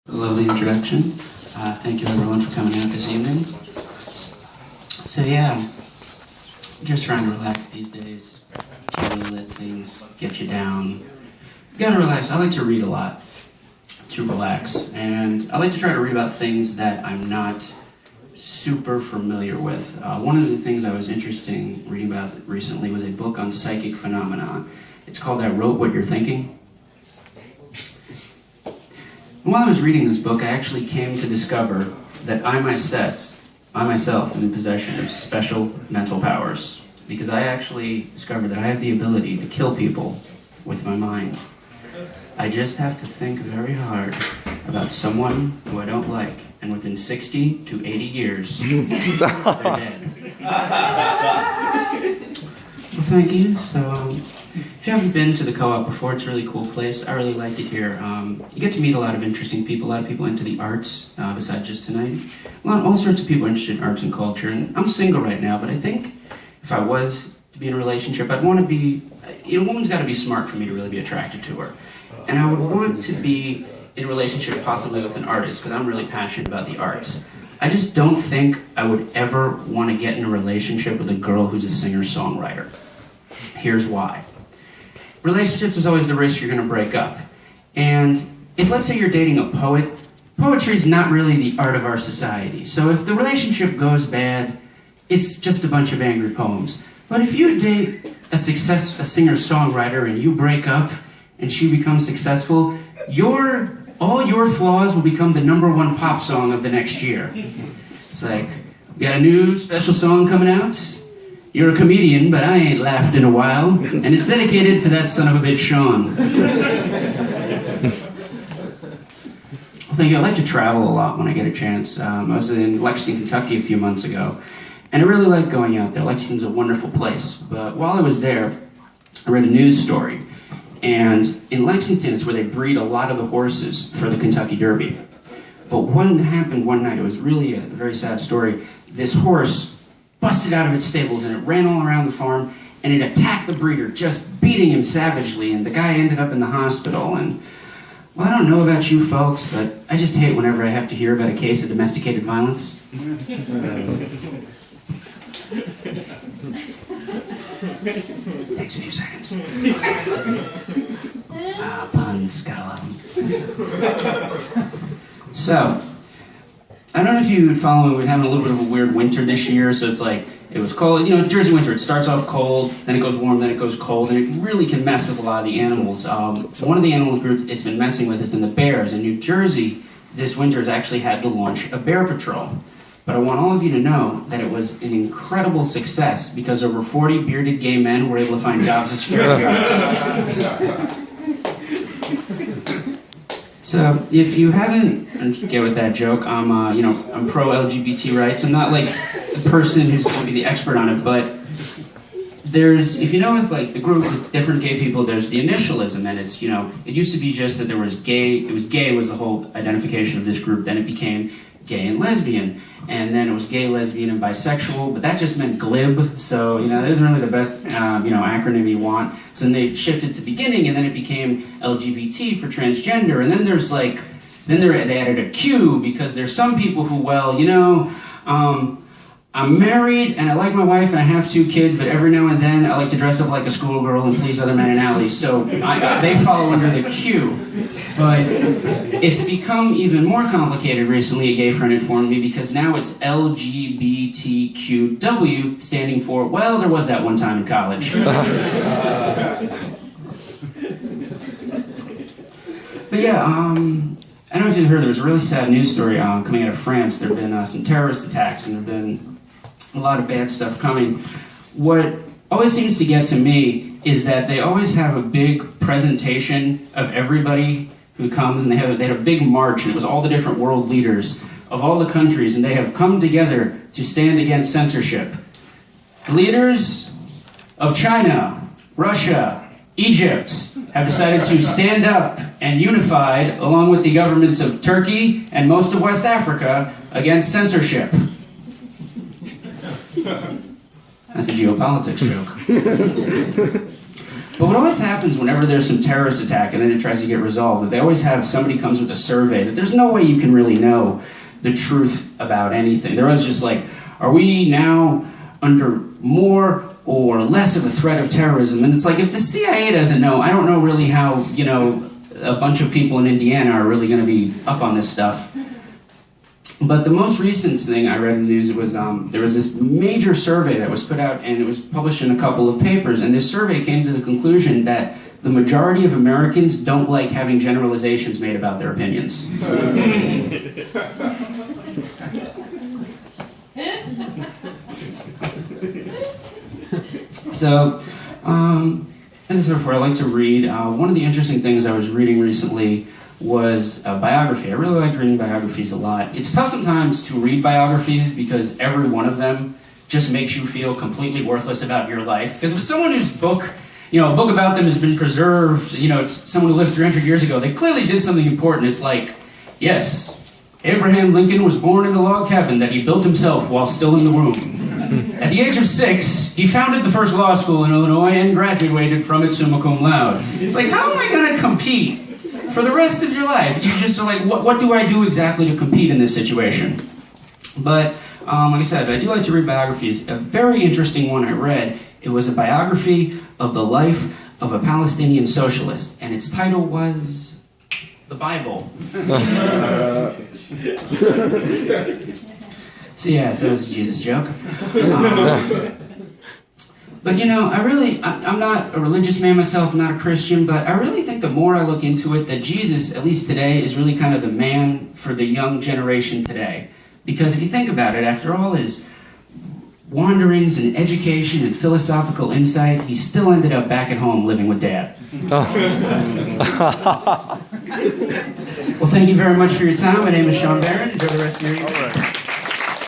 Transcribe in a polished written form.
Lovely introduction. Thank you everyone for coming out this evening. So yeah, just trying to relax these days. Really let things get you down. You gotta relax. I like to read a lot to relax, and I like to try to read about things that I'm not super familiar with. One of the things I was interested reading about recently was a book on psychic phenomena. It's called I Wrote What You're Thinking. And while I was reading this book, I actually came to discover that I myself am in possession of special mental powers, because I actually discovered that I have the ability to kill people with my mind. I just have to think very hard about someone who I don't like, and within 60 to 80 years, they're dead. Well, thank you. So, if you haven't been to the co-op before, it's a really cool place. I really liked it here. You get to meet a lot of interesting people, a lot of people into the arts, besides just tonight. All sorts of people interested in arts and culture. And I'm single right now, but I think if I was to be in a relationship, I'd want to be, a woman's got to be smart for me to really be attracted to her. And I would want to be in a relationship possibly with an artist, because I'm really passionate about the arts. I just don't think I would ever want to get in a relationship with a girl who's a singer-songwriter. Here's why. Relationships is always the risk you're going to break up. And if, let's say, you're dating a poet, poetry is not really the art of our society. So if the relationship goes bad, it's just a bunch of angry poems. But if you date a singer-songwriter and you break up and she becomes successful, all your flaws will become the #1 pop song of the next year. It's like, we got a new special song coming out. You're a comedian, but I ain't laughed in a while. And it's dedicated to that son of a bitch, Shawn. Well, thank you. I like to travel a lot when I get a chance. I was in Lexington, Kentucky a few months ago, and I really like going out there. Lexington's a wonderful place. But while I was there, I read a news story. And in Lexington, it's where they breed a lot of the horses for the Kentucky Derby. But what happened one night, it was really a very sad story. This horse busted out of its stables and it ran all around the farm and it attacked the breeder, just beating him savagely, and the guy ended up in the hospital. And, well, I don't know about you folks, but I just hate whenever I have to hear about a case of domesticated violence. Takes a few seconds. Puns, gotta love them. So, I don't know if you follow me, we're having a little bit of a weird winter this year, so it's like, it was cold, Jersey winter, it starts off cold, then it goes warm, then it goes cold, and it really can mess with a lot of the animals. One of the animal groups it's been messing with has been the bears. In New Jersey, this winter has actually had to launch a bear patrol. But I want all of you to know that it was an incredible success, because over 40 bearded gay men were able to find jobs as security guards. So, if you haven't get with that joke, I'm pro LGBT rights. I'm not like the person who's going to be the expert on it, but if you know, with like the group with different gay people, there's the initialism, and it's, it used to be just that there was gay, gay was the whole identification of this group, then it became gay and lesbian, and then it was gay, lesbian, and bisexual, but that just meant glib, so, that isn't really the best, acronym you want. So then they shifted to beginning, and then it became LGBT for transgender, and then they added a Q, because there's some people who, I'm married, and I like my wife, and I have 2 kids, but every now and then I like to dress up like a schoolgirl and please other men in alleys, so they fall under the Q. But it's become even more complicated recently, a gay friend informed me, because now it's LGBTQW, standing for, well, there was that one time in college. But yeah, I don't know if you've heard, there was a really sad news story coming out of France. There have been some terrorist attacks, and there have been a lot of bad stuff coming. What always seems to get to me is that they always have a big presentation of everybody who comes, and they had a big march, and it was all the different world leaders of all the countries, and they have come together to stand against censorship. The leaders of China, Russia, Egypt have decided to stand up and unified, along with the governments of Turkey and most of West Africa, against censorship. That's a geopolitics joke. But what always happens whenever there's some terrorist attack and then it tries to get resolved, that they always have somebody comes with a survey that there's no way you can really know the truth about anything. They're always just like, are we now under more or less of a threat of terrorism? And it's like, if the CIA doesn't know, I don't know really how, you know, a bunch of people in Indiana are really going to be up on this stuff. But the most recent thing I read in the news was there was this major survey that was put out, and it was published in a couple of papers, and this survey came to the conclusion that the majority of Americans don't like having generalizations made about their opinions. So, as I said before, I like to read. One of the interesting things I was reading recently was a biography. I really like reading biographies a lot. It's tough sometimes to read biographies because every one of them just makes you feel completely worthless about your life. Because with someone whose book, you know, a book about them has been preserved, you know, it's someone who lived 300 years ago, they clearly did something important. It's like, yes, Abraham Lincoln was born in a log cabin that he built himself while still in the womb. At the age of 6, he founded the first law school in Illinois and graduated from it summa cum laude. It's like, how am I going to compete for the rest of your life? You just are like, what do I do exactly to compete in this situation? But, like I said, I do like to read biographies. A very interesting one I read, it was a biography of the life of a Palestinian socialist, and its title was The Bible. So yeah, so it's a Jesus joke. But you know, I'm not a religious man myself, I'm not a Christian, but I really think the more I look into it, that Jesus, at least today, is really kind of the man for the young generation today. Because if you think about it, after all his wanderings and education and philosophical insight, he still ended up back at home living with Dad. Well, thank you very much for your time. My name is Shawn Barron. Enjoy the rest of your evening.